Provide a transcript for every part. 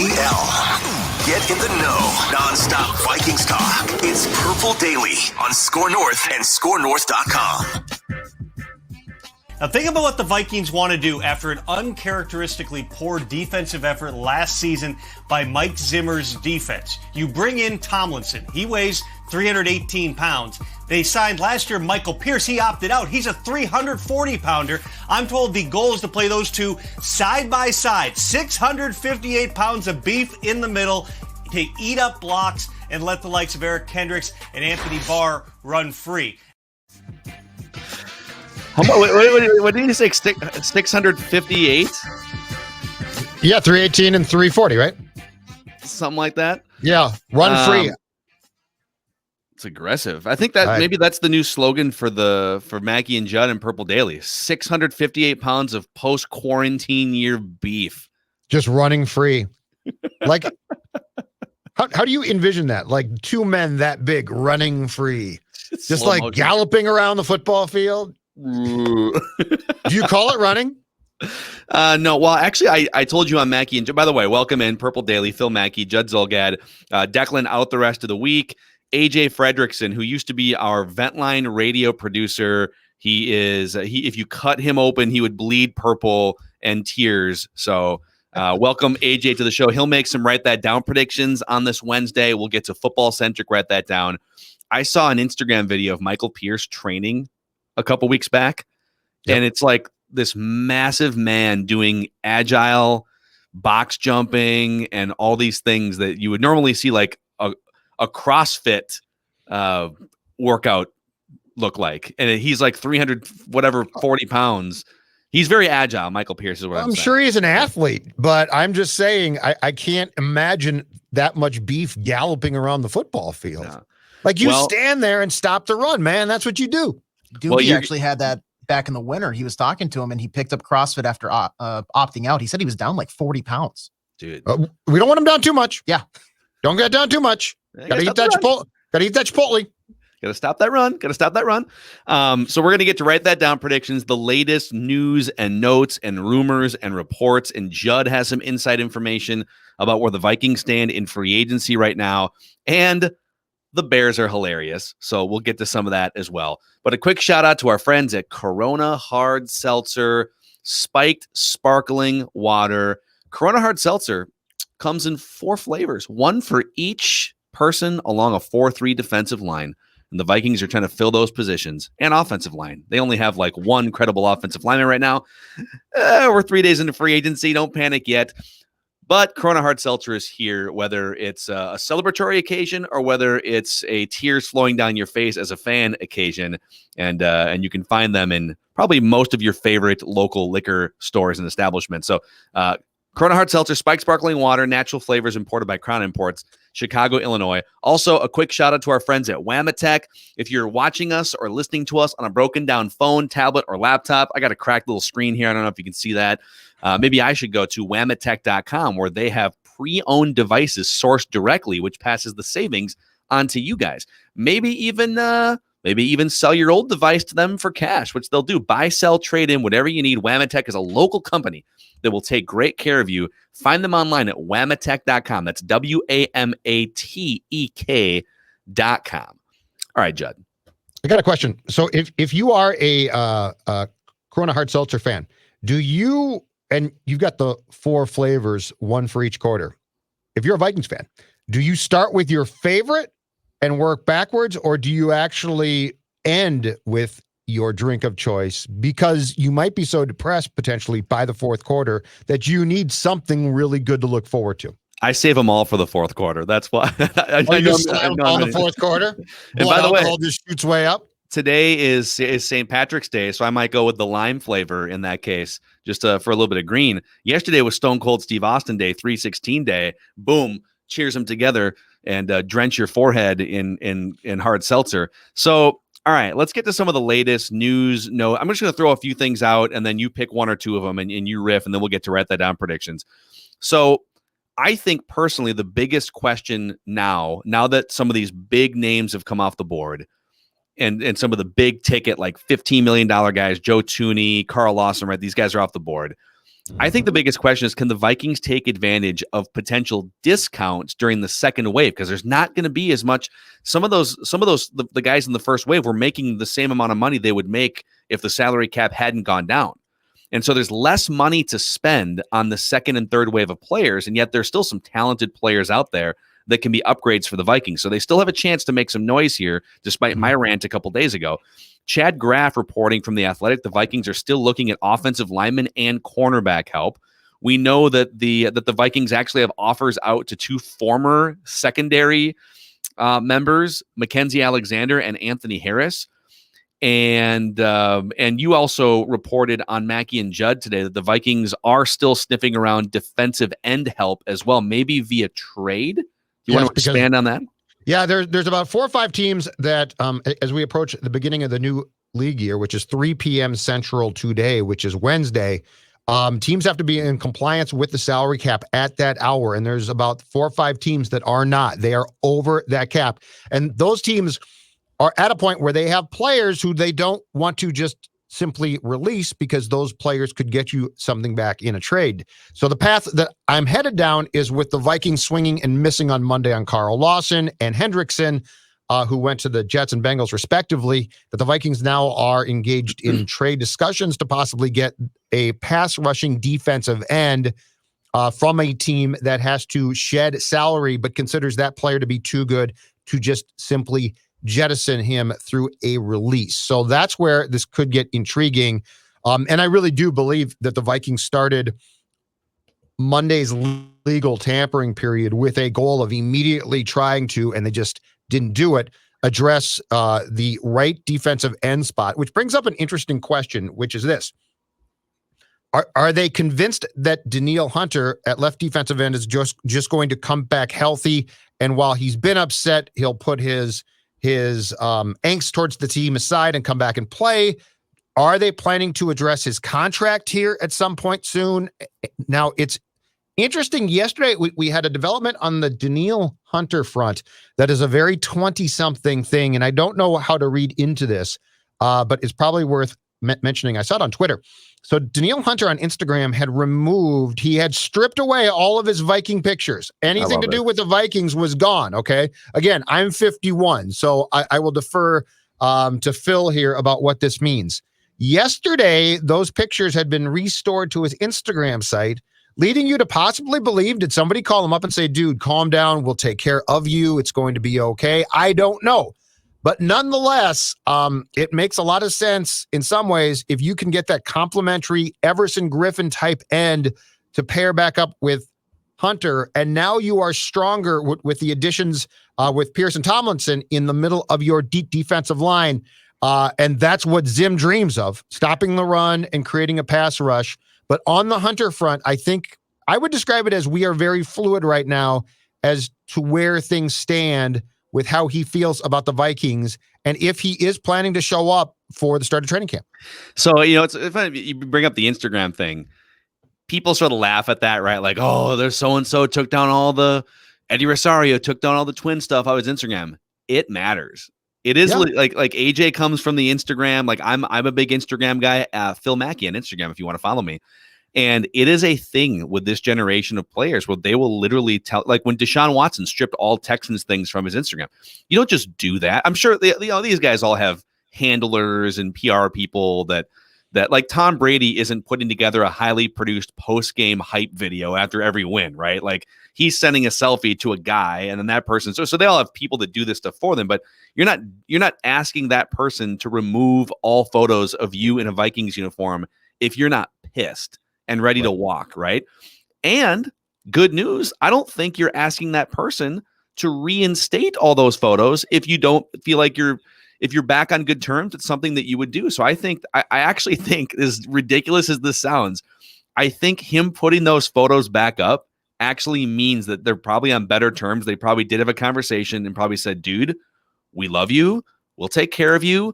Get in the know. Non-stop Vikings talk. It's Purple Daily on Score North and ScoreNorth.com. Now think about what the Vikings want to do after an uncharacteristically poor defensive effort last season by Mike Zimmer's defense. You bring in Tomlinson. He weighs 318 pounds. They signed last year Michael Pierce. He opted out. He's a 340-pounder. I'm told the goal is to play those two side by side. 658 pounds of beef in the middle to eat up blocks and let the likes of Eric Kendricks and Anthony Barr run free. What did you say? 658? Yeah, 318 and 340, right? Something like that. Yeah, run free. It's aggressive. I think that maybe that's the new slogan for Mackie and Judd and Purple Daily. 658 pounds of post-quarantine year beef. Just running free. Like, how do you envision that? Like two men that big running free. Just like motion. Galloping around the football field. Do you call it running? No. Well, actually, I told you on Mackie and Judd. By the way, welcome in Purple Daily, Phil Mackey, Judd Zolgad, Declan out the rest of the week. AJ Fredrickson, who used to be our Ventline radio producer, if you cut him open, he would bleed purple and tears. So welcome AJ to the show. He'll make some write that down predictions on this Wednesday. We'll get to football centric write that down. I saw an Instagram video of Michael Pierce training a couple weeks back, and it's like this massive man doing agile box jumping and all these things that you would normally see like a CrossFit workout look like. And he's like 40 pounds. He's very agile. Michael Pierce is what I'm saying. Sure he's an athlete, but I'm just saying I can't imagine that much beef galloping around the football field. Yeah. Like you stand there and stop the run, man. That's what you do. Doogie actually had that back in the winter. He was talking to him and he picked up CrossFit after opting out. He said he was down like 40 pounds. Dude. We don't want him down too much. Yeah. Don't get down too much. Gotta eat that Chipotle. Gotta stop that run. So we're going to get to write that down predictions, the latest news and notes and rumors and reports. And Judd has some inside information about where the Vikings stand in free agency right now. And the Bears are hilarious. So we'll get to some of that as well. But a quick shout out to our friends at Corona Hard Seltzer, spiked sparkling water. Corona Hard Seltzer comes in 4 flavors, one for each person along a 4-3 defensive line. And the Vikings are trying to fill those positions and offensive line. They only have like one credible offensive lineman right now. We're 3 days into free agency. Don't panic yet. But Corona Hard Seltzer is here, whether it's a celebratory occasion or whether it's a tears flowing down your face as a fan occasion. And you can find them in probably most of your favorite local liquor stores and establishments. So Corona Hard Seltzer, spiked sparkling water, natural flavors imported by Crown Imports, Chicago, Illinois. Also, a quick shout out to our friends at Wamatech. If you're watching us or listening to us on a broken down phone, tablet, or laptop, I got a cracked little screen here. I don't know if you can see that. Maybe I should go to wamatech.com where they have pre-owned devices sourced directly, which passes the savings onto you guys. Maybe even sell your old device to them for cash, which they'll do. Buy, sell, trade in, whatever you need. Wamatech is a local company that will take great care of you. Find them online at wamatech.com. That's WAMATEK.com. All right, Judd. I got a question. So if you are a Corona Hard Seltzer fan, do you, and you've got the 4 flavors, one for each quarter. If you're a Vikings fan, do you start with your favorite and work backwards, or do you actually end with your drink of choice because you might be so depressed potentially by the 4th quarter that you need something really good to look forward to? I save them all for the 4th quarter. That's why. On the 4th quarter? And by the way, just shoots way up. Today is St. Patrick's Day, so I might go with the lime flavor in that case, just for a little bit of green. Yesterday was Stone Cold Steve Austin Day, 316 Day. Boom, cheers them together and drench your forehead in hard seltzer. So, all right, let's get to some of the latest news. No, I'm just going to throw a few things out, and then you pick 1 or 2 of them, and you riff, and then we'll get to write that down predictions. So I think personally the biggest question now that some of these big names have come off the board, and some of the big ticket, like $15 million guys, Joe Tooney, Carl Lawson, right? These guys are off the board. I think the biggest question is, can the Vikings take advantage of potential discounts during the second wave? Because there's not going to be as much. Some of those, the guys in the first wave were making the same amount of money they would make if the salary cap hadn't gone down. And so there's less money to spend on the second and third wave of players. And yet there's still some talented players out there that can be upgrades for the Vikings. So they still have a chance to make some noise here, despite my rant a couple days ago. Chad Graff reporting from The Athletic, the Vikings are still looking at offensive lineman and cornerback help. We know that the Vikings actually have offers out to two former secondary members, Mackenzie Alexander and Anthony Harris. And you also reported on Mackey and Judd today that the Vikings are still sniffing around defensive end help as well, maybe via trade. You want to expand on that? Yeah, there's about 4 or 5 teams that, as we approach the beginning of the new league year, which is 3 p.m. Central today, which is Wednesday, teams have to be in compliance with the salary cap at that hour. And there's about 4 or 5 teams that are not. They are over that cap. And those teams are at a point where they have players who they don't want to just simply release because those players could get you something back in a trade. So the path that I'm headed down is with the Vikings swinging and missing on Monday on Carl Lawson and Hendrickson, who went to the Jets and Bengals respectively, that the Vikings now are engaged in trade discussions to possibly get a pass rushing defensive end from a team that has to shed salary but considers that player to be too good to just simply jettison him through a release. So that's where this could get intriguing. And I really do believe that the Vikings started Monday's legal tampering period with a goal of immediately trying to, and they just didn't do it, address the right defensive end spot, which brings up an interesting question, which is this. Are they convinced that Danielle Hunter at left defensive end is just going to come back healthy? And while he's been upset, he'll put his angst towards the team aside and come back and play? Are they planning to address his contract here at some point soon? Now, it's interesting. Yesterday, we had a development on the Danielle Hunter front that is a very 20-something thing, and I don't know how to read into this, but it's probably worth mentioning. I saw it on Twitter. So Danielle Hunter on Instagram he had stripped away all of his Viking pictures. Anything to do with the Vikings was gone, okay? Again, I'm 51, so I will defer to Phil here about what this means. Yesterday, those pictures had been restored to his Instagram site, leading you to possibly believe, did somebody call him up and say, dude, calm down, we'll take care of you, it's going to be okay? I don't know. But nonetheless, it makes a lot of sense in some ways if you can get that complimentary Everson Griffin type end to pair back up with Hunter. And now you are stronger with the additions with Pierce and Tomlinson in the middle of your deep defensive line. And that's what Zim dreams of, stopping the run and creating a pass rush. But on the Hunter front, I think I would describe it as we are very fluid right now as to where things stand with how he feels about the Vikings and if he is planning to show up for the start of training camp. So, it's funny you bring up the Instagram thing. People sort of laugh at that, right? Like, oh, there's so-and-so took down all the Eddie Rosario took down all the twin stuff on his Instagram. It matters. It is like AJ comes from the Instagram. Like I'm a big Instagram guy. Phil Mackey on Instagram, if you want to follow me. And it is a thing with this generation of players where they will literally tell, like when Deshaun Watson stripped all Texans things from his Instagram. You don't just do that. I'm sure these guys all have handlers and PR people that like Tom Brady isn't putting together a highly produced post-game hype video after every win, right? Like he's sending a selfie to a guy and then that person. So they all have people that do this stuff for them, but you're not asking that person to remove all photos of you in a Vikings uniform if you're not pissed and ready to walk, right? And good news, I don't think you're asking that person to reinstate all those photos if you don't feel like if you're back on good terms. It's something that you would do. So I actually think, as ridiculous as this sounds, I think him putting those photos back up actually means that they're probably on better terms. They probably did have a conversation and probably said, dude, we love you. We'll take care of you.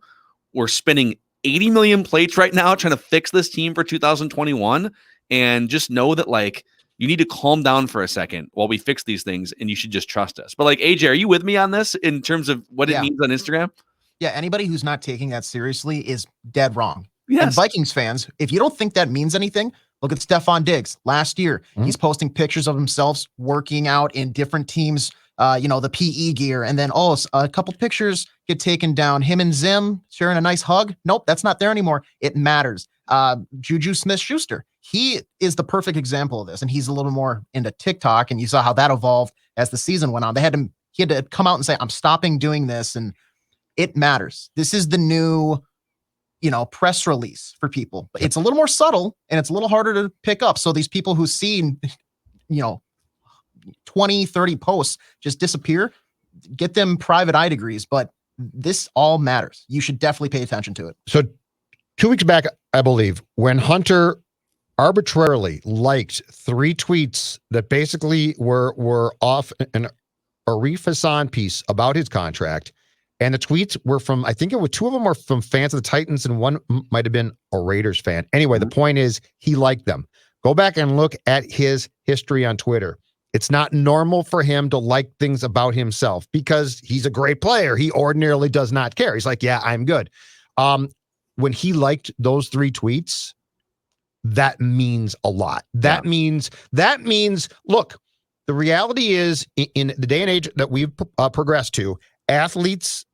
We're spinning 80 million plates right now trying to fix this team for 2021, and just know that like you need to calm down for a second while we fix these things, and you should just trust us. But like AJ, are you with me on this in terms of what it means on Instagram? Yeah, anybody who's not taking that seriously is dead wrong. Yes. And Vikings fans, if you don't think that means anything, Look at Stephon Diggs last year. Mhm. He's posting pictures of himself working out in different teams, the PE gear. And then, a couple pictures get taken down. Him and Zim sharing a nice hug. Nope, that's not there anymore. It matters. Juju Smith-Schuster, he is the perfect example of this. And he's a little more into TikTok. And you saw how that evolved as the season went on. He had to come out and say, I'm stopping doing this. And it matters. This is the new press release for people. It's a little more subtle and it's a little harder to pick up. So these people who see, 20, 30 posts just disappear, get them private eye degrees. But this all matters. You should definitely pay attention to it. So 2 weeks back, I believe, when Hunter arbitrarily liked 3 tweets that basically were off an Arif Hassan piece about his contract. And the tweets were from, I think it was 2 of them were from fans of the Titans and one might have been a Raiders fan. Anyway, the point is he liked them. Go back and look at his history on Twitter. It's not normal for him to like things about himself because he's a great player. He ordinarily does not care. He's like, yeah, I'm good. When he liked those 3 tweets, that means a lot. That means, look, the reality is in the day and age that we've progressed to, athletes,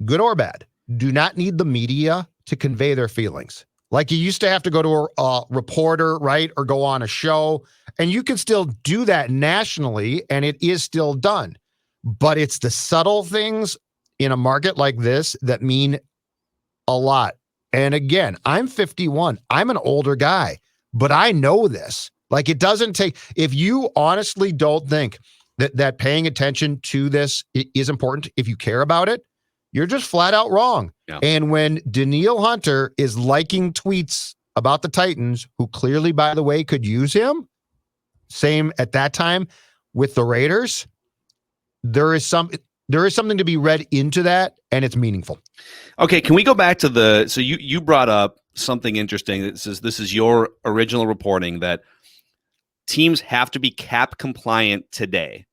good or bad, do not need the media to convey their feelings. Like you used to have to go to a reporter, right? Or go on a show. And you can still do that nationally, and it is still done. But it's the subtle things in a market like this that mean a lot. And again, I'm 51. I'm an older guy, but I know this. Like it doesn't take, if you honestly don't think that paying attention to this is important, if you care about it, you're just flat out wrong. Yeah. And when Danielle Hunter is liking tweets about the Titans, who clearly, by the way, could use him, same at that time with the Raiders, there is something to be read into that, and it's meaningful. Okay, can we go back to so you brought up something interesting that says this is your original reporting that teams have to be cap compliant today.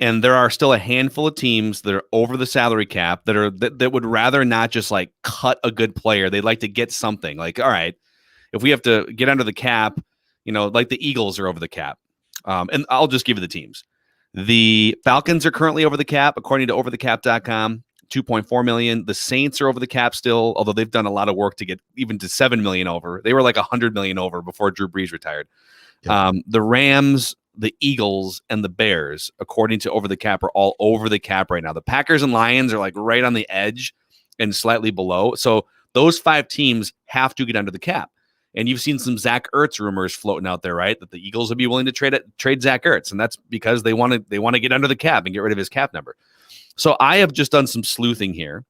And there are still a handful of teams that are over the salary cap that would rather not just like cut a good player. They'd like to get something like, all right, if we have to get under the cap, like the Eagles are over the cap. And I'll just give you the teams. The Falcons are currently over the cap, according to overthecap.com, 2.4 million. The Saints are over the cap still, although they've done a lot of work to get even to 7 million over. They were like 100 million over before Drew Brees retired. Yep. The Rams, the Eagles, and the Bears, according to Over the Cap, are all over the cap right now. The Packers and Lions are like right on the edge and slightly below. So those 5 teams have to get under the cap. And you've seen some Zach Ertz rumors floating out there, right? That the Eagles would be willing to trade Zach Ertz, and that's because they want to get under the cap and get rid of his cap number. So I have just done some sleuthing here.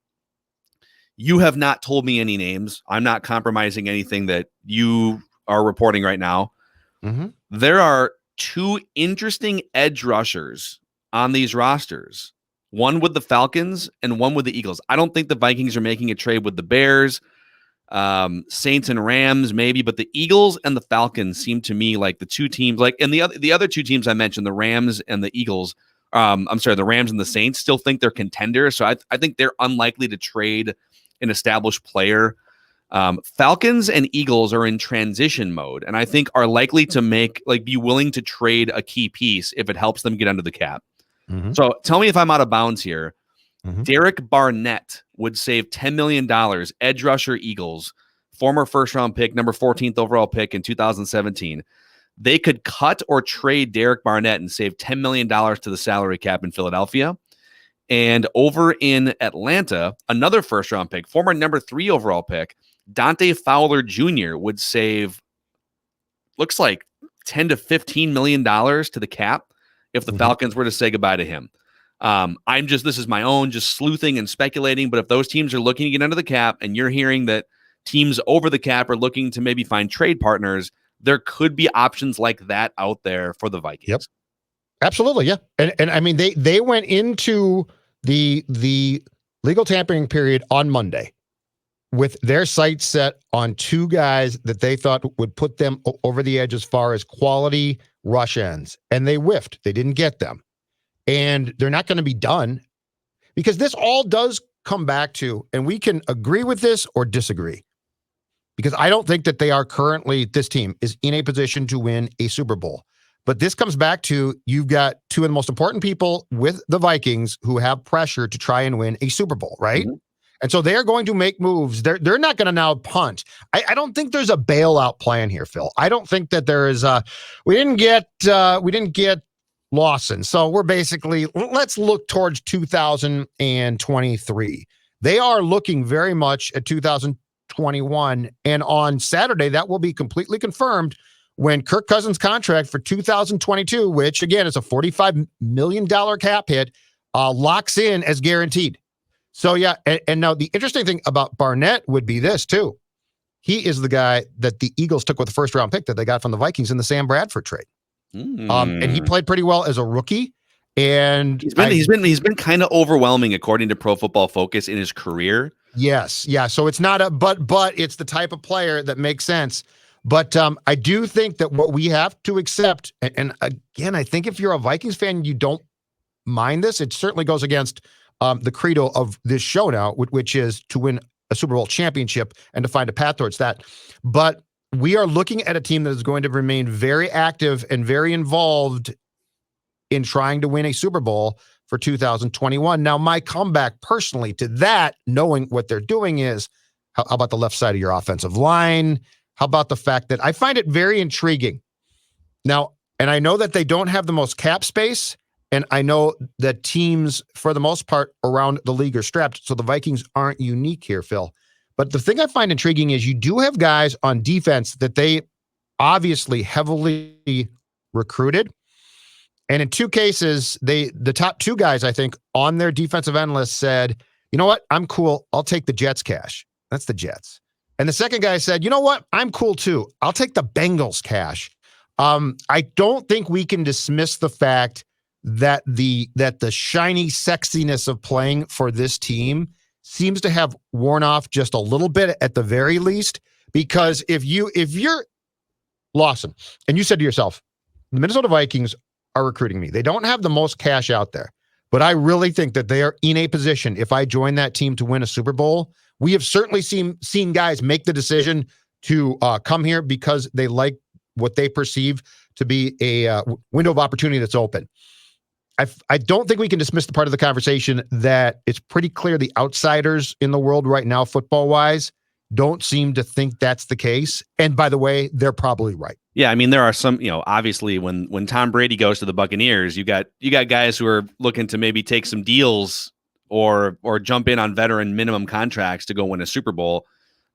You have not told me any names. I'm not compromising anything that you are reporting right now. Mm-hmm. There are 2 interesting edge rushers on these rosters, one with the Falcons and one with the Eagles. I don't think the Vikings are making a trade with the Bears, Saints and Rams maybe, but the Eagles and the Falcons seem to me like the 2 teams, like, and the other 2 teams I mentioned, the Rams and the Eagles, the Rams and the Saints still think they're contenders. So I think they're unlikely to trade an established player. Falcons and Eagles are in transition mode, and I think are likely to be willing to trade a key piece if it helps them get under the cap. Mm-hmm. So tell me if I'm out of bounds here. Mm-hmm. Derek Barnett would save $10 million, edge rusher Eagles, former first-round pick, number 14th overall pick in 2017. They could cut or trade Derek Barnett and save $10 million to the salary cap in Philadelphia. And over in Atlanta, another first-round pick, former number 3 overall pick, Dante Fowler Jr. would save, looks like $10 to $15 million to the cap if the Falcons were to say goodbye to him. This is my own just sleuthing and speculating, but if those teams are looking to get under the cap and you're hearing that teams over the cap are looking to maybe find trade partners, there could be options like that out there for the Vikings. Yep. Absolutely. Yeah. And I mean, they went into the legal tampering period on Monday with their sights set on 2 guys that they thought would put them over the edge as far as quality rush ends. And they whiffed. They didn't get them. And they're not going to be done, because this all does come back to, and we can agree with this or disagree, because I don't think that they are currently, this team is in a position to win a Super Bowl. But this comes back to, you've got two of the most important people with the Vikings who have pressure to try and win a Super Bowl, right? Mm-hmm. And so they're going to make moves. They're not going to now punt. I don't think there's a bailout plan here, Phil. I don't think that there is we didn't get Lawson. So we're basically, let's look towards 2023. They are looking very much at 2021. And on Saturday, that will be completely confirmed when Kirk Cousins' contract for 2022, which again is a $45 million cap hit, locks in as guaranteed. So yeah, and now the interesting thing about Barnett would be this too. He is the guy that the Eagles took with the first round pick that they got from the Vikings in the Sam Bradford trade. And he played pretty well as a rookie. And he's been kind of overwhelming according to Pro Football Focus in his career. Yes, yeah. So it's not but it's the type of player that makes sense. But I do think that what we have to accept, and again, I think if you're a Vikings fan, you don't mind this. It certainly goes against the credo of this show now, which is to win a Super Bowl championship and to find a path towards that. But we are looking at a team that is going to remain very active and very involved in trying to win a Super Bowl for 2021. Now, my comeback personally to that, knowing what they're doing, is how about the left side of your offensive line? How about the fact that I find it very intriguing now, and I know that they don't have the most cap space, and I know that teams, for the most part, around the league are strapped, so the Vikings aren't unique here, Phil. But the thing I find intriguing is you do have guys on defense that they obviously heavily recruited. And in two cases, the top two guys, I think, on their defensive end list said, you know what, I'm cool. I'll take the Jets cash. That's the Jets. And the second guy said, you know what, I'm cool too. I'll take the Bengals cash. I don't think we can dismiss the fact that the shiny sexiness of playing for this team seems to have worn off just a little bit at the very least, because if you're Lawson and you said to yourself, the Minnesota Vikings are recruiting me, they don't have the most cash out there, but I really think that they are in a position, if I join that team, to win a Super Bowl. We have certainly seen guys make the decision to come here because they like what they perceive to be a window of opportunity that's open. I don't think we can dismiss the part of the conversation that it's pretty clear the outsiders in the world right now, football-wise, don't seem to think that's the case. And by the way, they're probably right. Yeah, I mean, there are some, obviously when Tom Brady goes to the Buccaneers, you got guys who are looking to maybe take some deals or jump in on veteran minimum contracts to go win a Super Bowl.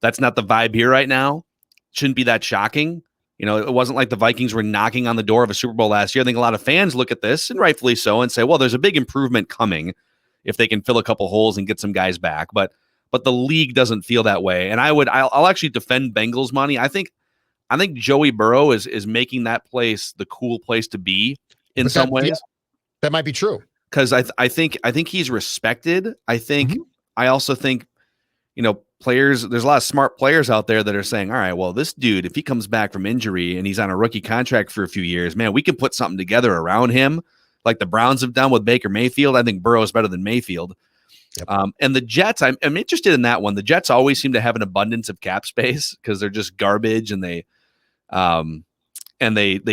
That's not the vibe here right now. Shouldn't be that shocking. It wasn't like the Vikings were knocking on the door of a Super Bowl last year. I think a lot of fans look at this, and rightfully so, and say, well, there's a big improvement coming if they can fill a couple holes and get some guys back. But the league doesn't feel that way. And I'll actually defend Bengals money. I think Joey Burrow is making that place the cool place to be in some ways. Yeah, that might be true. Because I think he's respected. I also think, players, there's a lot of smart players out there that are saying, all right, well, this dude, if he comes back from injury and he's on a rookie contract for a few years, man, we can put something together around him like the Browns have done with Baker Mayfield. I think Burrow is better than Mayfield. Yep. And the Jets, I'm interested in that one. The Jets always seem to have an abundance of cap space because they're just garbage, and they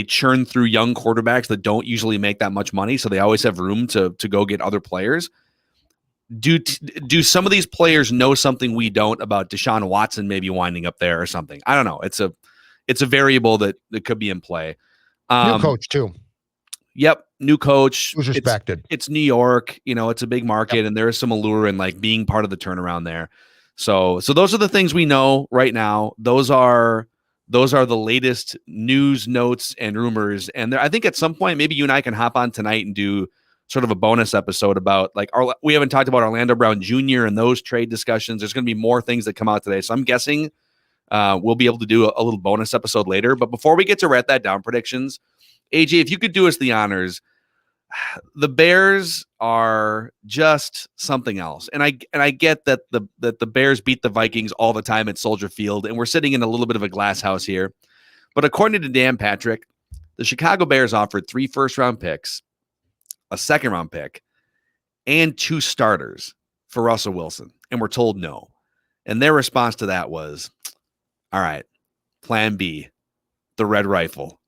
churn through young quarterbacks that don't usually make that much money. So they always have room to go get other players. Do some of these players know something we don't about Deshaun Watson maybe winding up there or something? I don't know. It's a variable that could be in play. New coach too. Yep, new coach. Who's respected? It's New York. It's a big market, and there is some allure in like being part of the turnaround there. So those are the things we know right now. Those are the latest news, notes, and rumors. And I think at some point, maybe you and I can hop on tonight and do sort of a bonus episode about we haven't talked about Orlando Brown Jr. and those trade discussions. There's going to be more things that come out today. So I'm guessing we'll be able to do a little bonus episode later. But before we get to write that down predictions, AJ, if you could do us the honors, the Bears are just something else. And I get that the Bears beat the Vikings all the time at Soldier Field, and we're sitting in a little bit of a glass house here. But according to Dan Patrick, the Chicago Bears offered 3 first-round picks, a second-round pick, and 2 starters for Russell Wilson, and we're told no. And their response to that was, All right. Plan B, the Red Rifle.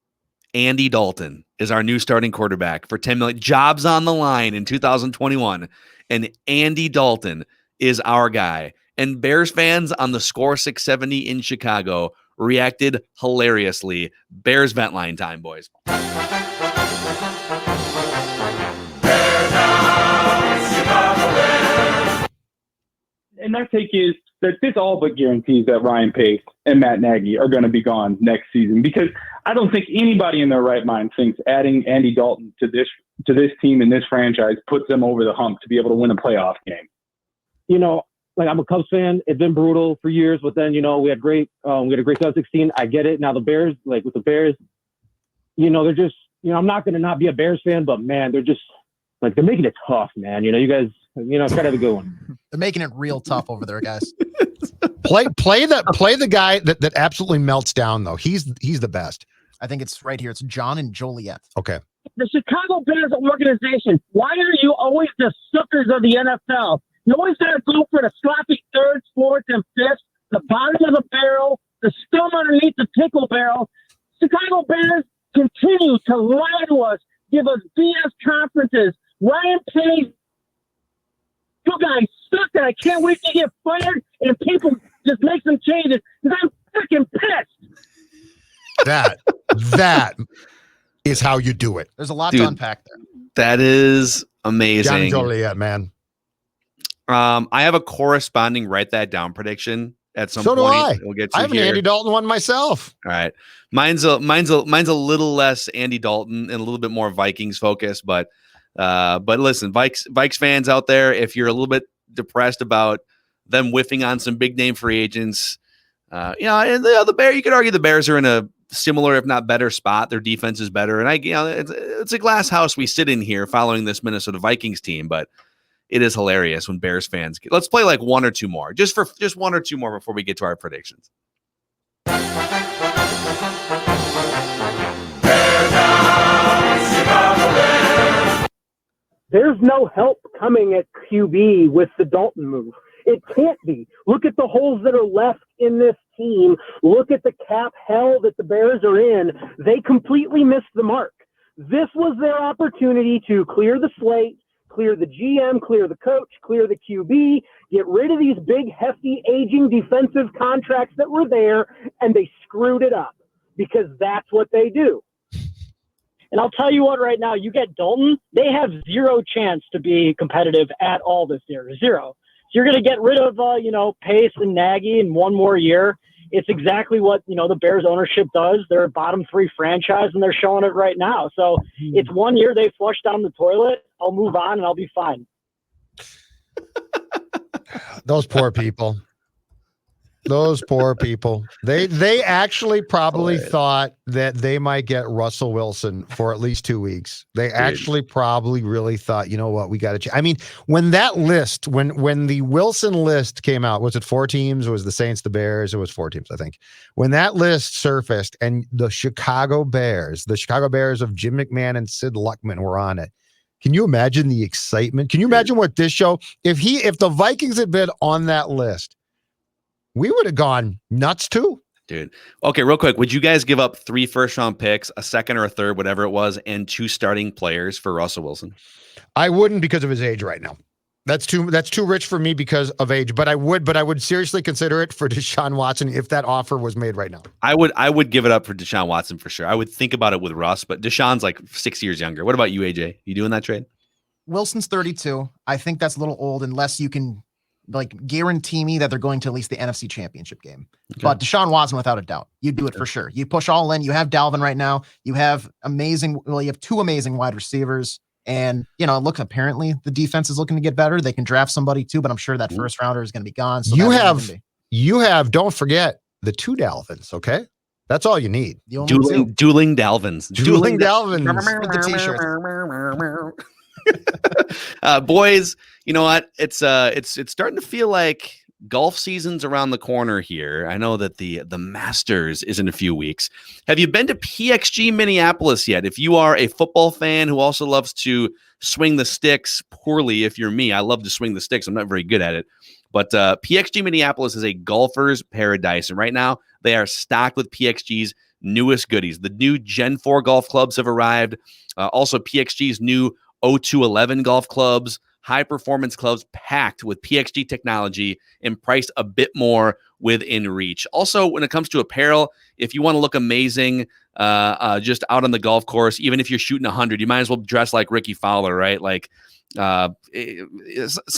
Andy Dalton is our new starting quarterback for $10 million. Jobs on the line in 2021. And Andy Dalton is our guy. And Bears fans on the Score 670 in Chicago reacted hilariously. Bears vent line time, boys. And that take is that this all but guarantees that Ryan Pace and Matt Nagy are going to be gone next season, because I don't think anybody in their right mind thinks adding Andy Dalton to this team and this franchise puts them over the hump to be able to win a playoff game. You know, like, I'm a Cubs fan. It's been brutal for years, but then, you know, we had a great 2016. I get it. Now the Bears, like with the Bears, you know, they're just, you know, I'm not going to not be a Bears fan, but man, they're just like, they're making it tough, man. You know, you guys, you know, try to have a good one. They're making it real tough over there, guys. Play the guy that absolutely melts down though. He's the best. I think it's right here. It's John and Joliet. Okay. The Chicago Bears organization, why are you always the suckers of the NFL? You always got to go for the sloppy thirds, fourths, and fifths, the bottom of the barrel, the scum underneath the pickle barrel. Chicago Bears continue to lie to us, give us BS conferences. Ryan Pace, you guys suck, and I can't wait to get fired and people just make some changes, because I'm freaking pissed. That is how you do it. There's a lot to unpack there. That is amazing. John Joliet, man. I have a corresponding write that down prediction at some So point. do I. We'll get to I have an here. Andy Dalton one myself. All right. Mine's a little less Andy Dalton and a little bit more Vikings focused, but listen, Vikes fans out there, if you're a little bit depressed about them whiffing on some big name free agents, and the Bears, you could argue the Bears are in a similar, if not better spot. Their defense is better. And it's a glass house we sit in here following this Minnesota Vikings team, but it is hilarious when Bears fans let's play like one or two more, just one or two more before we get to our predictions. There's no help coming at QB with the Dalton move. It can't be. Look at the holes that are left in this team. Look at the cap hell that the Bears are in. They completely missed the mark. This was their opportunity to clear the slate, clear the GM, clear the coach, clear the QB, get rid of these big, hefty, aging defensive contracts that were there, and they screwed it up, because that's what they do. And I'll tell you what, right now, you get Dalton, they have zero chance to be competitive at all this year. Zero. So you're going to get rid of, Pace and Nagy in one more year. It's exactly what, the Bears ownership does. They're a bottom three franchise, and they're showing it right now. So it's 1 year they flush down the toilet. I'll move on, and I'll be fine. Those poor people. Those poor people. They actually probably thought that they might get Russell Wilson for at least 2 weeks. They actually probably really thought, you know what, we got to. I mean, when that list, when the Wilson list came out, was it 4 teams? It was the Saints, the Bears. It was 4 teams, I think. When that list surfaced and the Chicago Bears of Jim McMahon and Sid Luckman were on it. Can you imagine the excitement? Can you imagine what this show, if the Vikings had been on that list, we would have gone nuts too. Dude. Okay, real quick. Would you guys give up 3 first-round picks, a second or a third, whatever it was, and 2 starting players for Russell Wilson? I wouldn't, because of his age right now. That's too rich for me because of age. But I would seriously consider it for Deshaun Watson if that offer was made right now. I would give it up for Deshaun Watson for sure. I would think about it with Russ, but Deshaun's like 6 years younger. What about you, AJ? You doing that trade? Wilson's 32. I think that's a little old unless you can guarantee me that they're going to at least the NFC Championship game. Okay. But Deshaun Watson, without a doubt, you'd do it for sure. You push all in. You have Dalvin right now. You have you have 2 amazing wide receivers. And, look, apparently the defense is looking to get better. They can draft somebody too, but I'm sure that first rounder is going to be gone. So you have, don't forget the 2 Dalvins. Okay. That's all you need. Dueling Dalvins. Dueling Dalvins. With the t-shirts. Boys, you know what? It's starting to feel like golf season's around the corner here. I know that the Masters is in a few weeks. Have you been to PXG Minneapolis yet? If you are a football fan who also loves to swing the sticks poorly, if you're me, I love to swing the sticks. I'm not very good at it. But PXG Minneapolis is a golfer's paradise. And right now, they are stocked with PXG's newest goodies. The new Gen 4 golf clubs have arrived. Also, PXG's new O211 golf clubs, high-performance clubs packed with PXG technology and priced a bit more within reach. Also, when it comes to apparel, if you want to look amazing just out on the golf course, even if you're shooting 100, you might as well dress like Ricky Fowler, right? Like,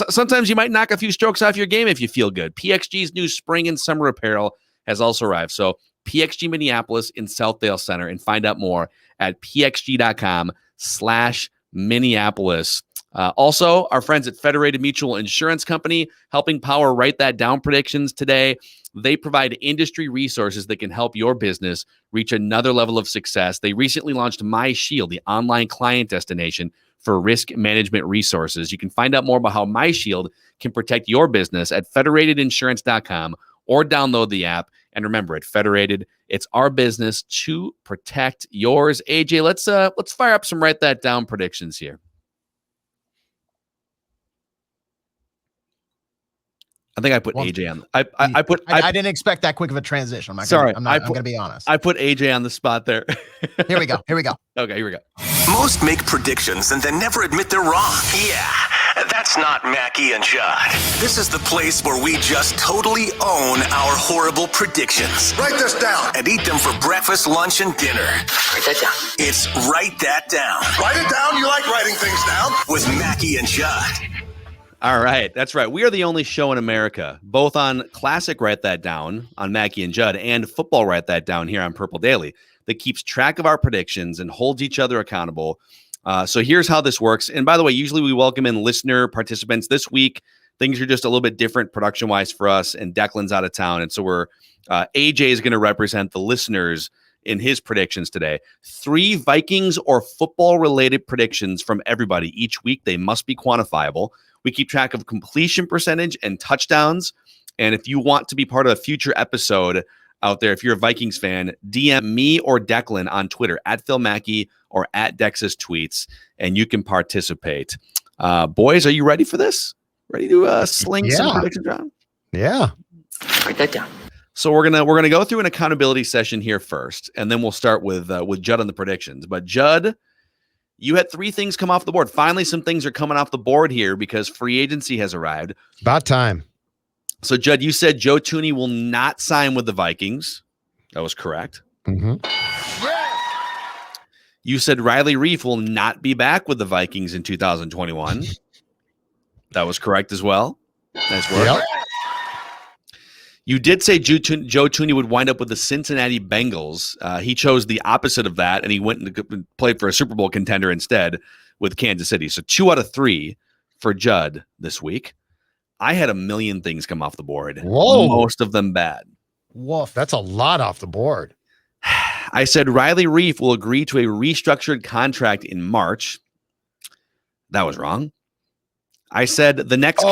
sometimes you might knock a few strokes off your game if you feel good. PXG's new spring and summer apparel has also arrived. So PXG Minneapolis in Southdale Center, and find out more at pxg.com/Minneapolis. Also, our friends at Federated Mutual Insurance Company helping power Write That Down predictions today. They provide industry resources that can help your business reach another level of success. They recently launched My Shield, the online client destination for risk management resources. You can find out more about how My Shield can protect your business at federatedinsurance.com or download the app. And remember, at Federated, it's our business to protect yours. AJ, let's fire up some Write That Down predictions here. I think I put AJ on. I didn't expect that quick of a transition. I'm going to be honest. I put AJ on the spot there. Here we go. Okay, here we go. Most make predictions and then never admit they're wrong. Yeah, that's not Mackie and Judd. This is the place where we just totally own our horrible predictions. Write this down. And eat them for breakfast, lunch, and dinner. Write that down. It's Write That Down. Write it down. You like writing things down. With Mackie and Judd. All right, that's right. We are the only show in America, both on Classic Write That Down on Mackie and Judd and Football Write That Down here on Purple Daily, that keeps track of our predictions and holds each other accountable. So here's how this works. And by the way, usually we welcome in listener participants. This week, things are just a little bit different production-wise for us, and Declan's out of town. And so AJ is going to represent the listeners in his predictions today. 3 Vikings or football-related predictions from everybody each week. They must be quantifiable. We keep track of completion percentage and touchdowns. And if you want to be part of a future episode out there, if you're a Vikings fan, DM me or Declan on Twitter at Phil Mackey or at Dex's Tweets, and you can participate. Boys, are you ready for this? Ready to sling some predictions around? Yeah. Write that down. So we're gonna go through an accountability session here first, and then we'll start with Judd on the predictions. But Judd, you had 3 things come off the board. Finally, some things are coming off the board here because free agency has arrived. About time. So, Judd, you said Joe Thuney will not sign with the Vikings. That was correct. Mm-hmm. You said Riley Reif will not be back with the Vikings in 2021. That was correct as well. Nice work. Yep. You did say Joe Thuney would wind up with the Cincinnati Bengals. He chose the opposite of that, and he went and played for a Super Bowl contender instead with Kansas City. So 2 out of 3 for Judd this week. I had a million things come off the board. Whoa. Most of them bad. Woof. That's a lot off the board. I said Riley Reif will agree to a restructured contract in March. That was wrong. I said the next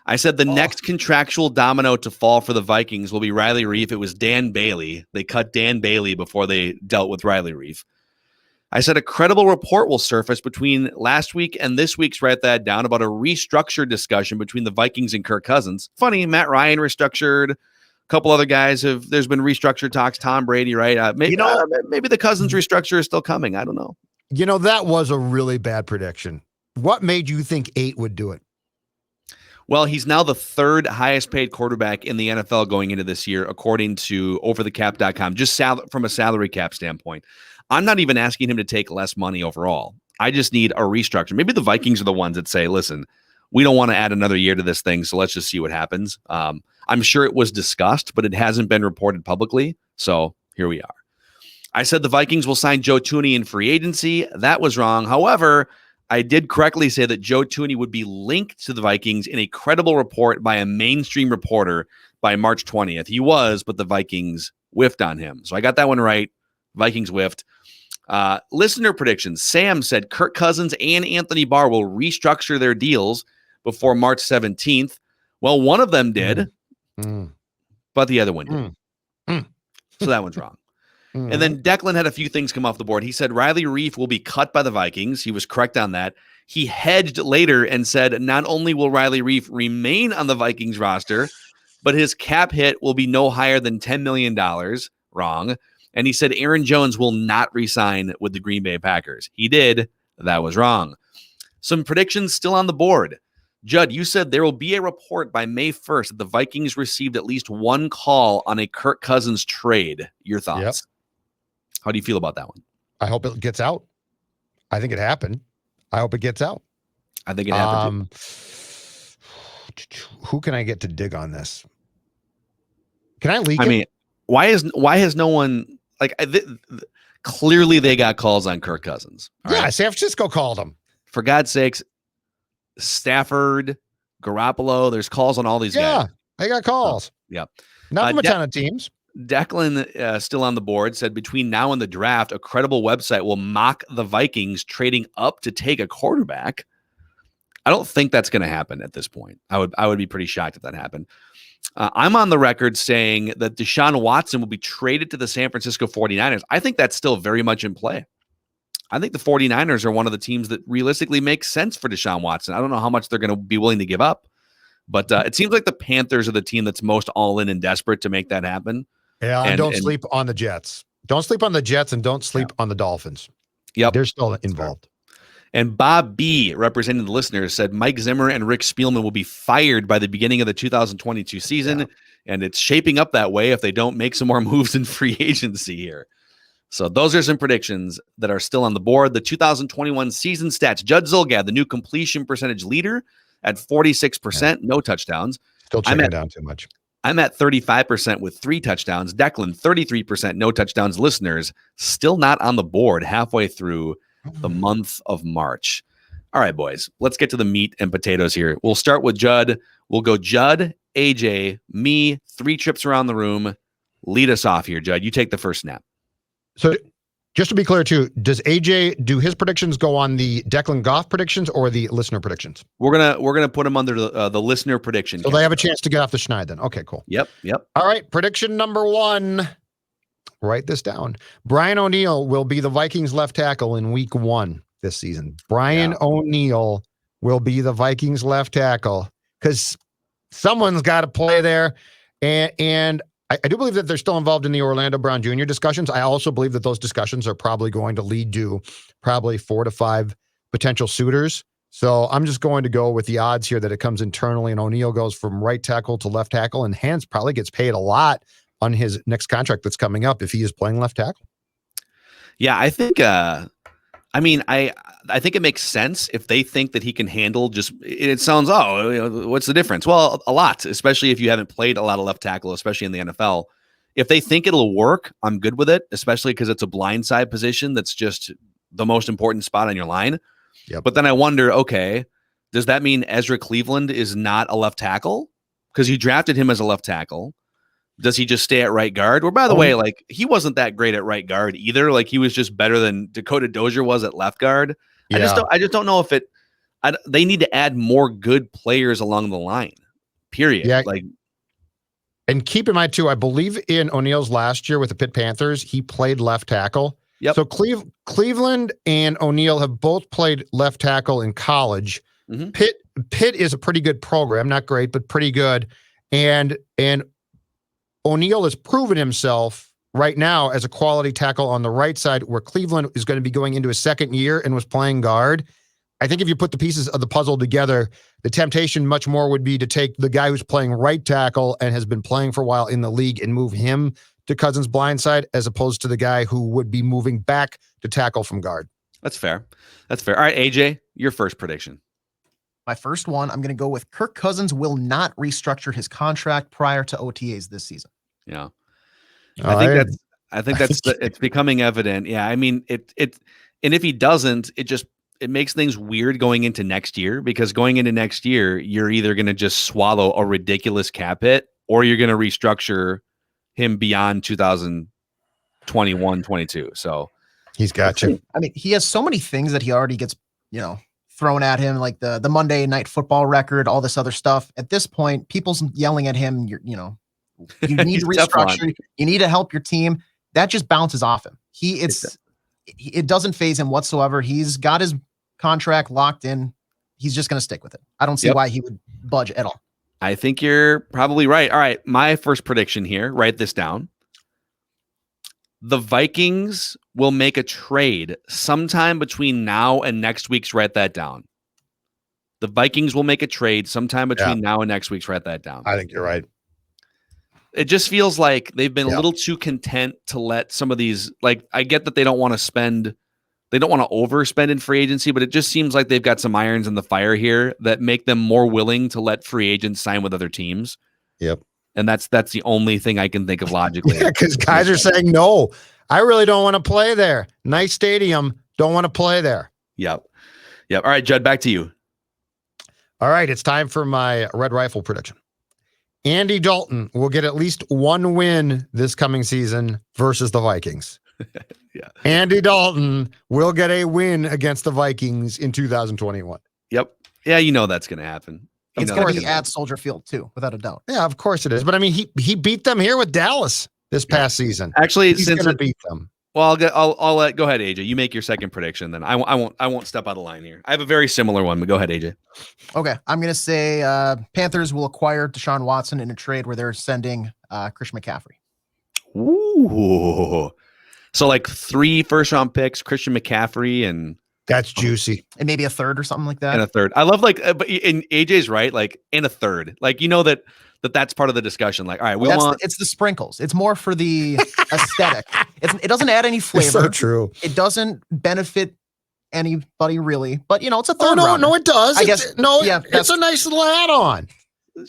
I said the next contractual domino to fall for the Vikings will be Riley Reif. It was Dan Bailey. They cut Dan Bailey before they dealt with Riley Reif. I said a credible report will surface between last week and this week's Write That Down about a restructured discussion between the Vikings and Kirk Cousins. Funny, Matt Ryan restructured. A couple other guys there's been restructured talks. Tom Brady, right? Maybe the Cousins restructure is still coming. I don't know. That was a really bad prediction. What made you think 8 would do it? Well, he's now the 3rd highest paid quarterback in the NFL going into this year, according to overthecap.com, just from a salary cap standpoint. I'm not even asking him to take less money overall. I just need a restructure. Maybe the Vikings are the ones that say, listen, we don't want to add another year to this thing, so let's just see what happens. I'm sure it was discussed, but it hasn't been reported publicly, so here we are. I said the Vikings will sign Joe Thuney in free agency. That was wrong. However, I did correctly say that Joe Thuney would be linked to the Vikings in a credible report by a mainstream reporter by March 20th. He was, but the Vikings whiffed on him. So I got that one right. Vikings whiffed. Listener predictions. Sam said Kirk Cousins and Anthony Barr will restructure their deals before March 17th. Well, one of them did, but the other one didn't. So that one's wrong. And then Declan had a few things come off the board. He said Riley Reif will be cut by the Vikings. He was correct on that. He hedged later and said not only will Riley Reif remain on the Vikings roster, but his cap hit will be no higher than $10 million. Wrong. And he said Aaron Jones will not re-sign with the Green Bay Packers. He did. That was wrong. Some predictions still on the board. Judd, you said there will be a report by May 1st that the Vikings received at least one call on a Kirk Cousins trade. Your thoughts? Yep. How do you feel about that one? I hope it gets out. I think it happened. I hope it gets out. I think it happened too. Who can I get to dig on this? Can I leak I it? mean, why has no one like clearly they got calls on Kirk Cousins. All Yeah, right? San Francisco called him. For God's sakes, Stafford, Garoppolo, there's calls on all these Yeah, guys. they got calls. Yeah. Not from a ton of teams. Declan, still on the board, said between now and the draft, a credible website will mock the Vikings trading up to take a quarterback. I don't think that's going to happen at this point. I would be pretty shocked if that happened. I'm on the record saying that Deshaun Watson will be traded to the San Francisco 49ers. I think that's still very much in play. I think the 49ers are one of the teams that realistically makes sense for Deshaun Watson. I don't know how much they're going to be willing to give up, but it seems like the Panthers are the team that's most all in and desperate to make that happen. Yeah, and don't sleep on the Jets. Don't sleep on the Jets and don't sleep on the Dolphins. Yep. They're still involved. And Bob B, representing the listeners, said Mike Zimmer and Rick Spielman will be fired by the beginning of the 2022 season, and it's shaping up that way if they don't make some more moves in free agency here. So those are some predictions that are still on the board. The 2021 season stats, Judd Zulgad, the new completion percentage leader at 46%, no touchdowns. Still checking down too much. I'm at 35% with 3 touchdowns. Declan, 33%, no touchdowns. Listeners, still not on the board halfway through the month of March. All right, boys, let's get to the meat and potatoes here. We'll start with Judd. We'll go Judd, AJ, me, 3 trips around the room. Lead us off here, Judd. You take the first snap. So just to be clear too, does AJ do his predictions go on the Declan Goff predictions or the listener predictions? We're gonna put them under the listener prediction. So they have a chance to get off the schneid then. Okay, cool. Yep. All right, prediction number 1. Write this down. Brian O'Neill will be the Vikings left tackle in week 1 this season. Brian O'Neill will be the Vikings left tackle because someone's got to play there. And I do believe that they're still involved in the Orlando Brown Jr. discussions. I also believe that those discussions are probably going to lead to probably 4 to 5 potential suitors. So I'm just going to go with the odds here that it comes internally and O'Neill goes from right tackle to left tackle, and Hans probably gets paid a lot on his next contract that's coming up if he is playing left tackle. Yeah, I think I think it makes sense if they think that he can handle it sounds, what's the difference? Well, a lot, especially if you haven't played a lot of left tackle, especially in the NFL. If they think it'll work, I'm good with it, especially because it's a blindside position that's just the most important spot on your line. Yep. But then I wonder, okay, does that mean Ezra Cleveland is not a left tackle? Because you drafted him as a left tackle. Does he just stay at right guard? Or by the way, like he wasn't that great at right guard either. Like he was just better than Dakota Dozier was at left guard. Yeah. I just don't know if they need to add more good players along the line. Period. Yeah. And keep in mind too, I believe in O'Neill's last year with the Pitt Panthers, he played left tackle. Yep. So Cleveland and O'Neill have both played left tackle in college. Mm-hmm. Pitt is a pretty good program, not great, but pretty good. And O'Neill has proven himself right now as a quality tackle on the right side, where Cleveland is going to be going into his second year and was playing guard. I think if you put the pieces of the puzzle together, the temptation much more would be to take the guy who's playing right tackle and has been playing for a while in the league and move him to Cousins' blind side, as opposed to the guy who would be moving back to tackle from guard. That's fair. All right, AJ, your first prediction. My first one, I'm going to go with Kirk Cousins will not restructure his contract prior to OTAs this season. Yeah. I think it's becoming evident. Yeah. I mean, and if he doesn't, it makes things weird going into next year, because going into next year, you're either going to just swallow a ridiculous cap hit or you're going to restructure him beyond 2021, 22. So he's got you. I mean, he has so many things that he already gets, thrown at him, like the Monday Night Football record, all this other stuff. At this point, people's yelling at him. You need to restructure. You need to help your team. that just bounces off him. It doesn't phase him whatsoever. He's got his contract locked in. He's just going to stick with it. I don't see why he would budge at all. I think you're probably right. All right. My first prediction here, write this down. The Vikings will make a trade sometime between now and next week's. Write that down. The Vikings will make a trade sometime between now and next week's. Write that down. I think you're right. It just feels like they've been a little too content to let some of these, like, I get that they don't want to spend, they don't want to overspend in free agency, but it just seems like they've got some irons in the fire here that make them more willing to let free agents sign with other teams. Yep. And that's the only thing I can think of logically. Yeah, because guys are saying, no, I really don't want to play there. Nice stadium. Don't want to play there. Yep. All right, Judd, back to you. All right. It's time for my Red Rifle prediction. Andy Dalton will get at least one win this coming season versus the Vikings. Yeah. Andy Dalton will get a win against the Vikings in 2021. Yep. Yeah, that's going to happen. It's going to be at Soldier Field too, without a doubt. Yeah, of course it is. But I mean, he beat them here with Dallas this past season. Actually, he's going to beat them. Well, I'll let go ahead, AJ. You make your second prediction, then I won't step out of line here. I have a very similar one, but go ahead, AJ. Okay, I'm going to say Panthers will acquire Deshaun Watson in a trade where they're sending Christian McCaffrey. Ooh, so like 3 first-round picks, Christian McCaffrey, and that's juicy, and maybe a third or something like that. And a third. I love but and AJ's right, like in a third, like that's part of the discussion. Like, all right, it's the sprinkles. It's more for the aesthetic. It doesn't add any flavor. It's so true. It doesn't benefit anybody really, but it's a third. No, it does. I guess. It's a nice little add-on.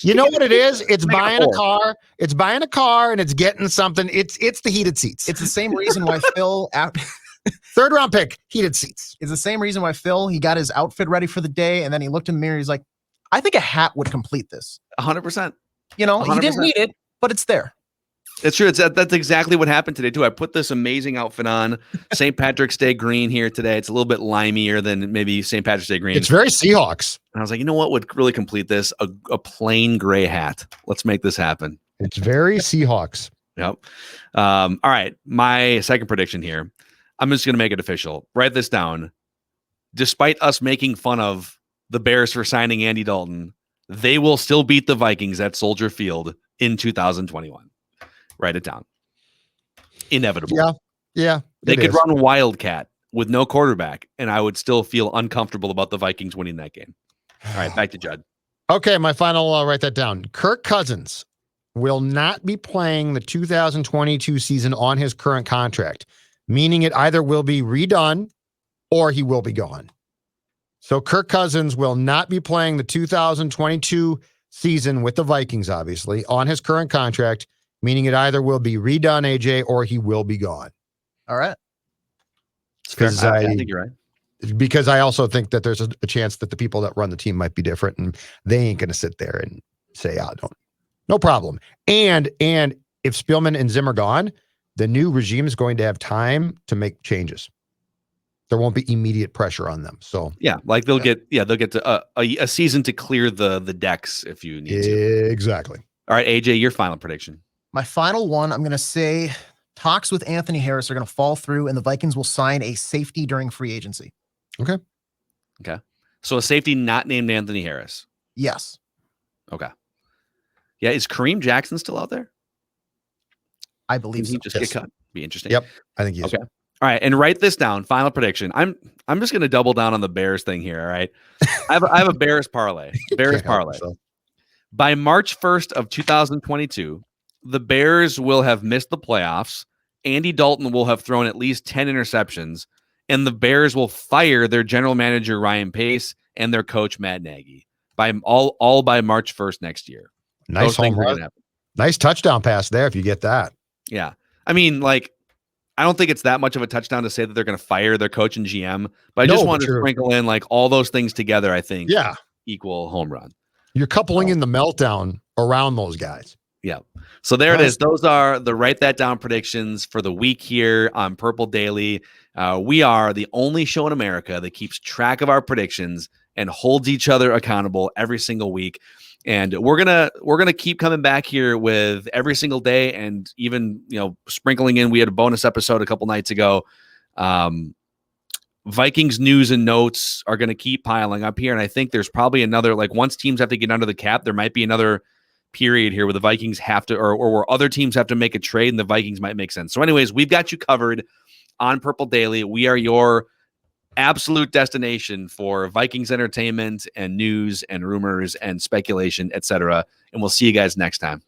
You know what it is? It's buying a car. It's buying a car, and it's getting something. It's the heated seats. It's the same reason why Phil. Third round pick, heated seats. It's the same reason why Phil, he got his outfit ready for the day, and then he looked in the mirror. He's like, I think a hat would complete this. 100%. 100%. He didn't need it, but it's there. It's true. That's exactly what happened today too. I put this amazing outfit on, St. Patrick's Day green here today. It's a little bit limier than maybe St. Patrick's Day green. It's very Seahawks. And I was like, you know what would really complete this? A plain gray hat. Let's make this happen. It's very Seahawks. Yep. All right. My second prediction here. I'm just going to make it official. Write this down. Despite us making fun of the Bears for signing Andy Dalton, they will still beat the Vikings at Soldier Field in 2021. Write it down. Inevitable. Yeah. They could run Wildcat with no quarterback, and I would still feel uncomfortable about the Vikings winning that game. All right, back to Judd. Okay, my final, write that down. Kirk Cousins will not be playing the 2022 season on his current contract, meaning it either will be redone or he will be gone. So Kirk Cousins will not be playing the 2022 season with the Vikings, obviously, on his current contract, meaning it either will be redone, AJ, or he will be gone. All right. Because I think you're right. Because I also think that there's a chance that the people that run the team might be different, and they ain't going to sit there and say, no problem. And if Spielman and Zim are gone, the new regime is going to have time to make changes. There won't be immediate pressure on them. So like they'll get to a season to clear the decks if you need to. Exactly. All right, AJ, your final prediction. My final one, I'm going to say talks with Anthony Harris are going to fall through, and the Vikings will sign a safety during free agency. Okay. So a safety not named Anthony Harris. Yes. Okay. Yeah, is Kareem Jackson still out there? I believe so. He just get cut. Be interesting. Yep, I think he is. Okay. All right, and write this down. Final prediction. I'm just going to double down on the Bears thing here. All right, I have a Bears parlay. Bears parlay. By March 1st of 2022, the Bears will have missed the playoffs. Andy Dalton will have thrown at least 10 interceptions, and the Bears will fire their general manager Ryan Pace and their coach Matt Nagy by all by March 1st next year. Nice home run. Nice touchdown pass there if you get that. Yeah. I mean, like, I don't think it's that much of a touchdown to say that they're going to fire their coach and GM, but I just wanted to sprinkle in like all those things together, I think equal home run. You're coupling in the meltdown around those guys. Yeah. So there it is. Those are the write that down predictions for the week here on Purple Daily. We are the only show in America that keeps track of our predictions and holds each other accountable every single week. And we're gonna keep coming back here with every single day, and even sprinkling in. We had a bonus episode a couple nights ago. Vikings news and notes are going to keep piling up here, and I think there's probably another, like, once teams have to get under the cap, there might be another period here where the Vikings have to, or where other teams have to make a trade, and the Vikings might make sense. So, anyways, we've got you covered on Purple Daily. We are your absolute destination for Vikings entertainment and news and rumors and speculation, etc. And we'll see you guys next time.